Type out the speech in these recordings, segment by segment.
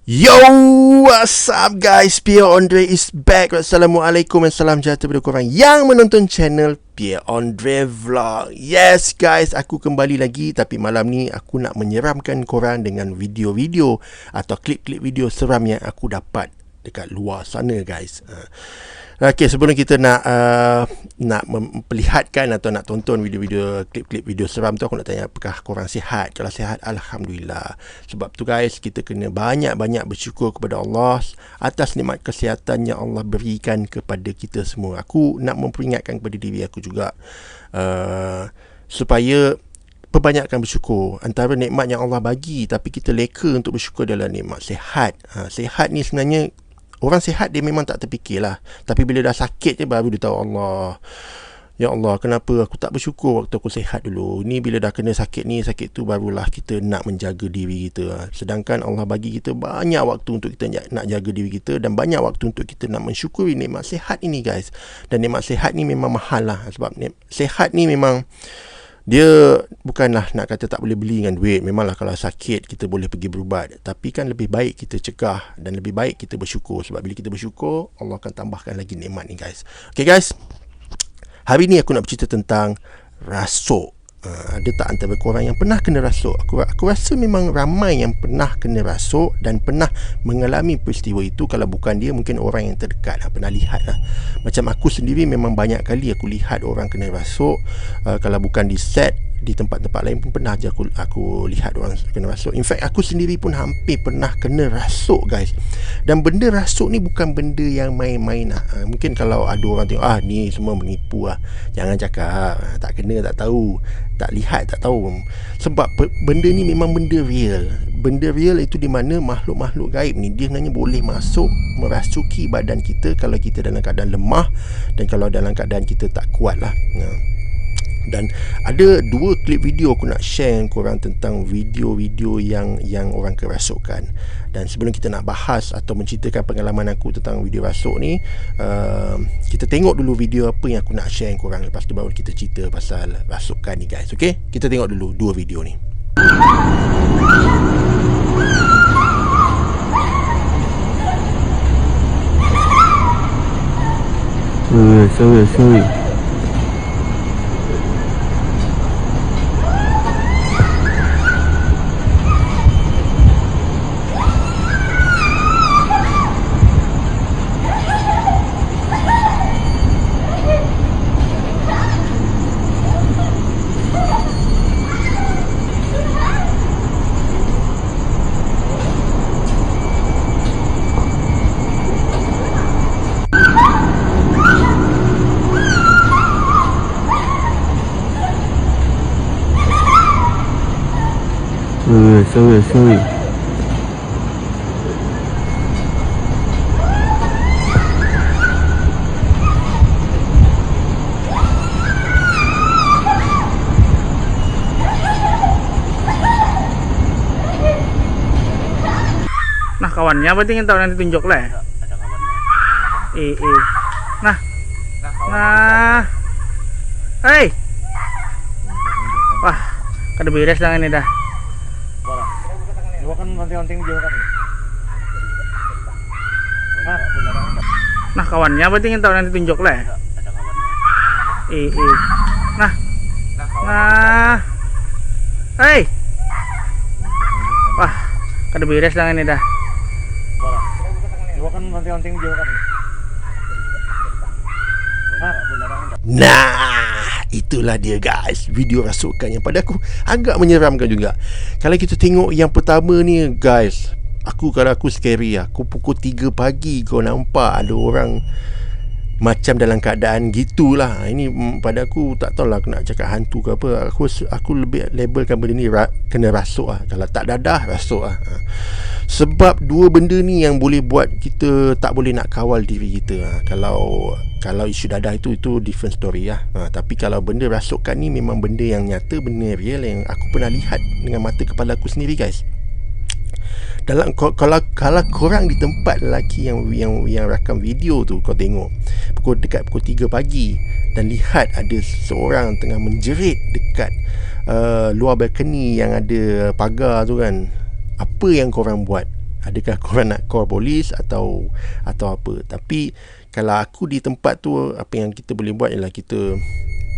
Yo, what's up guys? Pierre Andre is back. Assalamualaikum dan salam sejahtera kepada korang yang menonton channel Pierre Andre Vlog. Yes guys, aku kembali lagi. Tapi malam ni aku nak menyeramkan korang dengan video-video atau klip-klip video seram yang aku dapat dekat luar sana guys. Okay, sebelum kita nak memperlihatkan atau nak tonton video-video klip-klip video seram tu, aku nak tanya apakah korang sihat? Kalau sihat, Alhamdulillah. Sebab tu guys, kita kena banyak-banyak bersyukur kepada Allah atas nikmat kesihatan yang Allah berikan kepada kita semua. Aku nak memperingatkan kepada diri aku juga supaya perbanyakkan bersyukur. Antara nikmat yang Allah bagi tapi kita leka untuk bersyukur adalah nikmat sihat. Sihat ni sebenarnya, orang sihat dia memang tak terfikirlah. Tapi bila dah sakit je baru dia tahu, Allah, ya Allah, kenapa aku tak bersyukur waktu aku sihat dulu. Ni bila dah kena sakit ni, sakit tu, barulah kita nak menjaga diri kita. Sedangkan Allah bagi kita banyak waktu untuk kita nak jaga diri kita, dan banyak waktu untuk kita nak mensyukuri nikmat sihat ini guys. Dan nikmat sihat ni memang mahal lah. Sebab sihat ni memang dia bukanlah nak kata tak boleh beli dengan duit. Memanglah kalau sakit kita boleh pergi berubat, tapi kan lebih baik kita cegah dan lebih baik kita bersyukur. Sebab bila kita bersyukur, Allah akan tambahkan lagi nikmat ni guys. Okay guys, hari ni aku nak bercerita tentang rasuk. Ada tak antara korang yang pernah kena rasuk? Aku rasa memang ramai yang pernah kena rasuk dan pernah mengalami peristiwa itu. Kalau bukan dia, mungkin orang yang terdekat pernah lihat lah. Macam aku sendiri memang banyak kali aku lihat orang kena rasuk. Kalau bukan di set, di tempat-tempat lain pun pernah je aku lihat orang kena rasuk. In fact, aku sendiri pun hampir pernah kena rasuk guys. Dan benda rasuk ni bukan benda yang main-main lah. Mungkin kalau ada orang tengok, ni semua menipu lah, jangan cakap, tak kena, tak tahu, tak lihat, tak tahu. Sebab benda ni memang benda real. Benda real itu di mana makhluk-makhluk gaib ni dia sebenarnya boleh masuk merasuki badan kita kalau kita dalam keadaan lemah, dan kalau dalam keadaan kita tak kuat lah. Dan ada dua klip video aku nak share dengan korang tentang video-video yang orang kerasukan. Dan sebelum kita nak bahas atau menceritakan pengalaman aku tentang video rasuk ni, kita tengok dulu video apa yang aku nak share dengan korang. Lepas tu baru kita cerita pasal rasukan ni guys. Okay, kita tengok dulu dua video ni. Sorry. Sorry. Nah, kawannya berarti ingin tahu nanti tunjuk lah. Ada kawannya. Nah. Hei. Wah, kada beres lah ini dah. Gua kan nanti-nanti dia kan. Nah, kawannya berarti ingin tahu nanti tunjuk lah. Ada kawannya. Nah. Hei. Wah, kada beres lah ini dah. Gua kan nanti-nanti dia kan. Nah, itulah dia guys, video rasukan yang pada aku agak menyeramkan juga. Kalau kita tengok yang pertama ni guys, kalau aku scary lah. Aku pukul 3 pagi kau nampak ada orang macam dalam keadaan gitulah. Ini pada aku tak tahulah aku nak cakap hantu ke apa. Aku lebih labelkan benda ni kena rasuk lah. Kalau tak dadah, rasuk lah. Sebab dua benda ni yang boleh buat kita tak boleh nak kawal diri kita. Kalau isu dadah itu different story lah. Tapi kalau benda rasukan ni memang benda yang nyata, benda real yang aku pernah lihat dengan mata kepala aku sendiri guys. Kalau korang di tempat lelaki yang rakam video tu, kau tengok dekat pukul 3 pagi dan lihat ada seorang tengah menjerit dekat luar balkoni yang ada pagar tu kan, apa yang korang buat? adakah korang nak call polis atau apa. Tapi kalau aku di tempat tu, apa yang kita boleh buat ialah kita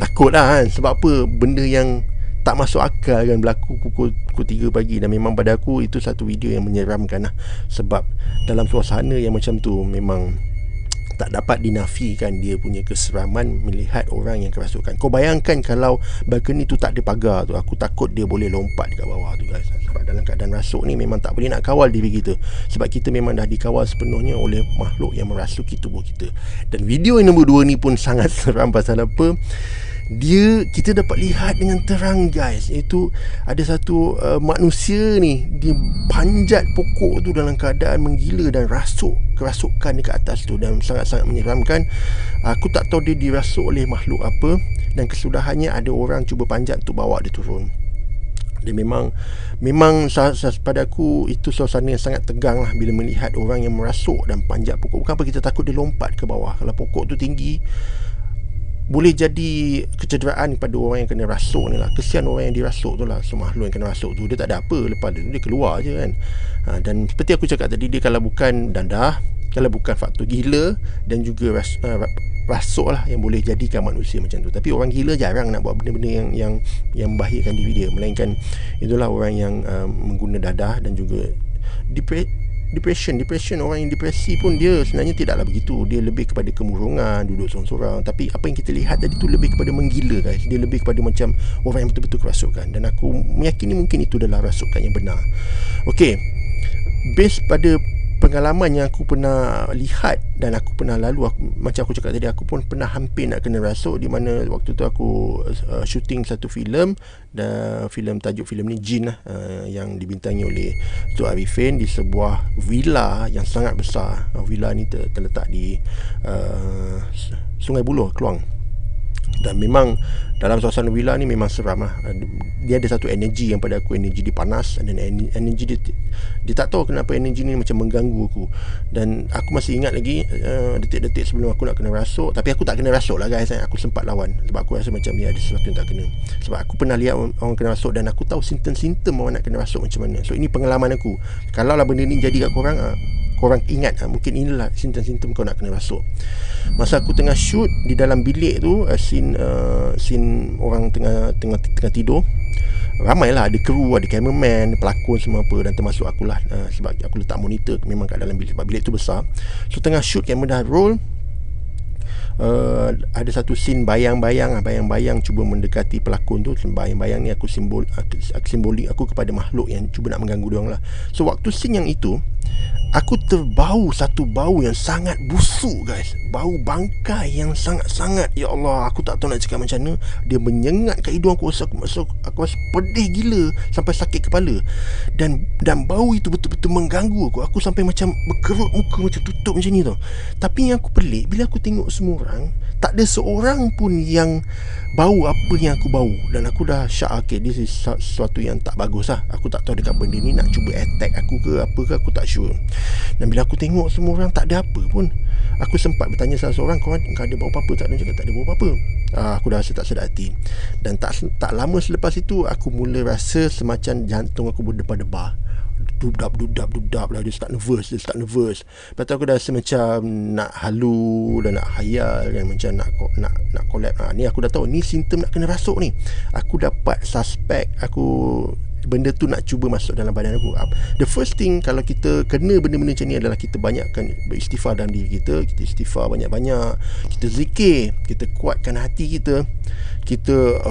takut lah kan. Sebab apa, benda yang tak masuk akal kan berlaku pukul 3 pagi. Dan memang pada aku itu satu video yang menyeramkan lah. Sebab dalam suasana yang macam tu memang tak dapat dinafikan dia punya keseraman melihat orang yang kerasukan. Kau bayangkan kalau balcony tu tak ada pagar tu, aku takut dia boleh lompat dekat bawah tu guys. Sebab dalam keadaan rasuk ni memang tak boleh nak kawal diri kita. Sebab kita memang dah dikawal sepenuhnya oleh makhluk yang merasuki tubuh kita. Dan video yang nombor 2 ni pun sangat seram. Pasal apa? Kita dapat lihat dengan terang guys, iaitu ada satu manusia ni, dia panjat pokok tu dalam keadaan menggila dan kerasukan dekat atas tu, dan sangat-sangat menyeramkan. Aku tak tahu dia dirasuk oleh makhluk apa, dan kesudahannya ada orang cuba panjat untuk bawa dia turun. Dia memang pada aku itu suasana yang sangat tegang lah bila melihat orang yang merasuk dan panjat pokok. Bukan apa kita takut dia lompat ke bawah. Kalau pokok tu tinggi, boleh jadi kecederaan kepada orang yang kena rasuk ni lah. Kesian orang yang dirasuk tu lah. So makhluk yang kena rasuk tu, dia tak ada apa, lepas dia keluar je kan. Dan seperti aku cakap tadi, dia kalau bukan dadah, kalau bukan faktor gila dan juga rasuk lah yang boleh jadikan manusia macam tu. Tapi orang gila jarang nak buat benda-benda yang membahayakan diri dia. Melainkan itulah orang yang mengguna dadah dan juga depression. Orang yang depresi pun dia sebenarnya tidaklah begitu. Dia lebih kepada kemurungan, duduk sorang-sorang. Tapi apa yang kita lihat tadi tu lebih kepada menggila guys. Dia lebih kepada macam orang yang betul-betul kerasukan. Dan aku meyakini mungkin itu adalah rasukan yang benar. Okey, based pada pengalaman yang aku pernah lihat dan aku pernah lalu, macam aku cakap tadi, aku pun pernah hampir nak kena rasuk. Di mana waktu tu aku shooting satu filem, dan tajuk filem ni Jin lah, yang dibintangi oleh Tok Arifin di sebuah villa yang sangat besar. Villa ni terletak di Sungai Buloh, Keluang. Dan memang dalam suasana villa ni memang seram lah. Dia ada satu energi yang pada aku, energi dia panas. Dan energi dia tak tahu kenapa energi ni macam mengganggu aku. Dan aku masih ingat lagi detik-detik sebelum aku nak kena rasuk. Tapi aku tak kena rasuk lah guys. Aku sempat lawan. Sebab aku rasa macam ada sesuatu yang tak kena. Sebab aku pernah lihat orang kena rasuk, dan aku tahu simptom-simptom orang nak kena rasuk macam mana. So ini pengalaman aku. Kalau lah benda ni jadi kat korang, korang ingat mungkin inilah simptom-simptom kau nak kena rasuk. Masa aku tengah shoot di dalam bilik tu, scene orang tengah tidur, ramailah, ada kru, ada cameraman, pelakon semua apa, dan termasuk akulah, sebab aku letak monitor memang kat dalam bilik sebab bilik tu besar. So tengah shoot, kamera dah roll, ada satu scene bayang-bayang cuba mendekati pelakon tu. Bayang-bayang ni aku simbolik aku kepada makhluk yang cuba nak mengganggu diorang lah. So waktu scene yang itu, aku terbau satu bau yang sangat busuk guys. Bau bangkai yang sangat-sangat, ya Allah, aku tak tahu nak cakap macam mana. Dia menyengat kat hidung aku. Aku rasa pedih gila sampai sakit kepala. Dan bau itu betul-betul mengganggu aku. Aku sampai macam berkerut muka, macam tutup macam ni tau. Tapi yang aku pelik, bila aku tengok semua orang, tak ada seorang pun yang bau apa yang aku bau. Dan aku dah syak, okay, this is sesuatu yang tak bagus lah. Aku tak tahu dekat benda ni nak cuba attack aku ke apa ke, aku tak sure. Dan bila aku tengok semua orang tak ada apa pun, aku sempat bertanya salah seorang, kau ada bau apa-apa tak? Dia cakap tak ada bau apa-apa. Aku dah rasa tak sedap hati. Dan tak lama selepas itu, aku mula rasa semacam jantung aku berdebar-debar. Dudap lah. Dia start nervous. Lepas tu aku dah rasa macam nak halu dan nak hayal kan, macam nak collapse. Ni aku dah tahu ni simptom nak kena rasuk ni. Aku dapat suspect benda tu nak cuba masuk dalam badan aku. The first thing kalau kita kena benda-benda macam ni adalah kita banyakkan beristighfar dalam diri kita. Kita istighfar banyak-banyak, kita zikir, kita kuatkan hati kita, kita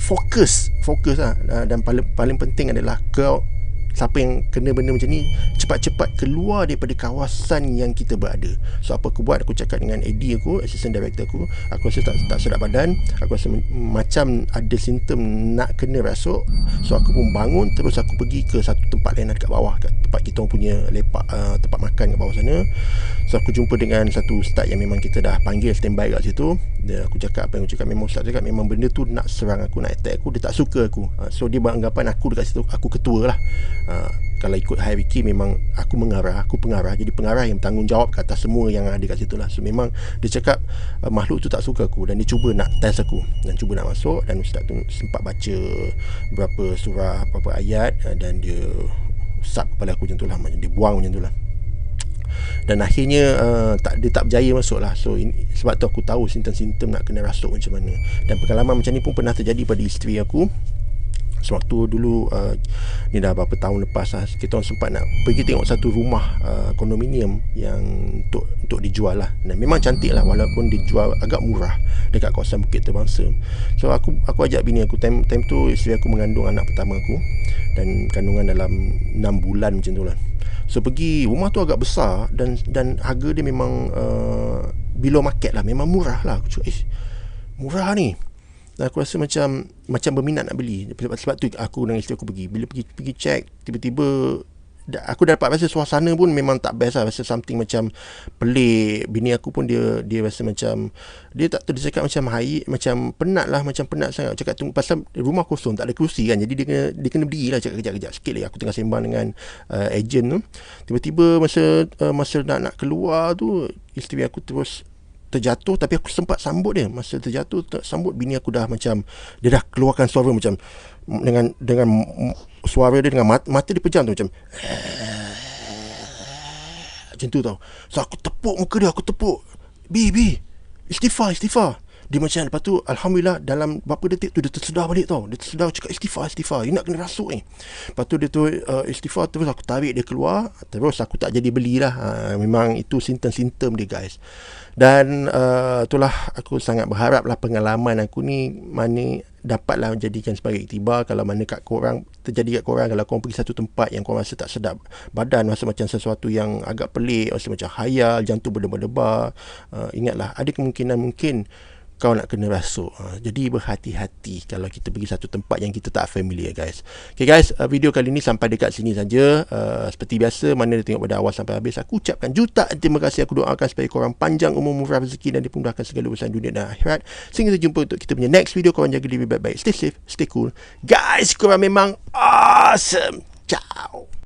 fokus lah. Dan paling penting adalah siapa yang kena benda macam ni, cepat-cepat keluar daripada kawasan yang kita berada. So apa aku buat, aku cakap dengan AD aku, assistant director aku rasa tak sedap badan, aku rasa macam ada simptom nak kena rasuk. So aku pun bangun, terus aku pergi ke satu tempat lain dekat bawah, kat tempat kita orang punya lepak, tempat makan kat bawah sana. So aku jumpa dengan satu ustaz yang memang kita dah panggil standby kat situ. Aku cakap apa yang aku cakap, memang ustaz cakap memang benda tu nak serang aku, nak attack aku, dia tak suka aku. So dia beranggapan aku dekat situ, aku ketua lah. Kalau ikut hierarchy memang aku pengarah, jadi pengarah yang bertanggungjawab ke atas semua yang ada kat situ lah. So memang dia cakap makhluk tu tak suka aku, dan dia cuba nak test aku dan cuba nak masuk. Dan ustaz tu sempat baca berapa surah, berapa ayat, dan dia sap kepala aku macam tu lah, macam dia buang macam tu lah. Dan akhirnya dia tak berjaya masuk lah. So sebab tu aku tahu simptom-simptom nak kena rasuk macam mana. Dan pengalaman macam ni pun pernah terjadi pada isteri aku. Sewaktu dulu ni dah berapa tahun lepas lah, kita orang sempat nak pergi tengok satu rumah kondominium yang untuk dijual lah. Dan memang cantik lah, walaupun dijual agak murah dekat kawasan Bukit Terbangsa. So aku ajak bini aku, time tu isteri aku mengandung anak pertama aku, dan kandungan dalam 6 bulan macam tu lah. So pergi, rumah tu agak besar dan harga dia memang below market lah, memang murah lah. Aku cakap murah ni. Dan aku rasa macam berminat nak beli. Sebab tu aku dengan isteri aku pergi. Bila pergi check, tiba-tiba aku dah dapat rasa suasana pun memang tak best lah. Rasa something macam pelik. Bini aku pun dia rasa macam, dia tak tahu, dia cakap macam penat lah, macam penat sangat. Cakap tunggu, pasal rumah kosong, tak ada kerusi kan. Jadi dia kena berdiri lah, cakap kejap sikit lagi. Aku tengah sembang dengan agent tu. Tiba-tiba masa nak keluar tu, isteri aku terus terjatuh, tapi aku sempat sambut dia. Masa terjatuh sambut, bini aku dah macam, dia dah keluarkan suara macam dengan suara dia, dengan mata dia pejam tu macam macam tu tau. So aku tepuk muka dia, aku tepuk, Bi istighfar. Dia macam, lepas tu alhamdulillah dalam berapa detik tu dia tersedar balik tau. Dia tersedar, cakap istighfar, you nak kena rasuk ni. Lepas tu dia tu istighfar, terus aku tarik dia keluar. Terus aku tak jadi belilah. Memang itu simptom-simptom dia guys. Dan itulah, aku sangat berharap lah pengalaman aku ni mana dapatlah menjadikan sebagai iktibar. Kalau mana terjadi kat korang, kalau korang pergi satu tempat yang korang rasa tak sedap badan, rasa macam sesuatu yang agak pelik, rasa macam khayal, jantung berdebar-debar, ingatlah ada kemungkinan mungkin kau nak kena rasuk. Jadi berhati-hati kalau kita pergi satu tempat yang kita tak familiar guys. Okay guys, video kali ni sampai dekat sini saja. Seperti biasa, mana dia tengok pada awal sampai habis, aku ucapkan jutaan terima kasih. Aku doakan supaya korang panjang umur, murah rezeki, dan dimudahkan segala urusan dunia dan akhirat. Sehingga kita jumpa untuk kita punya next video. Korang jaga diri baik-baik, stay safe, stay cool guys. Korang memang awesome. Ciao.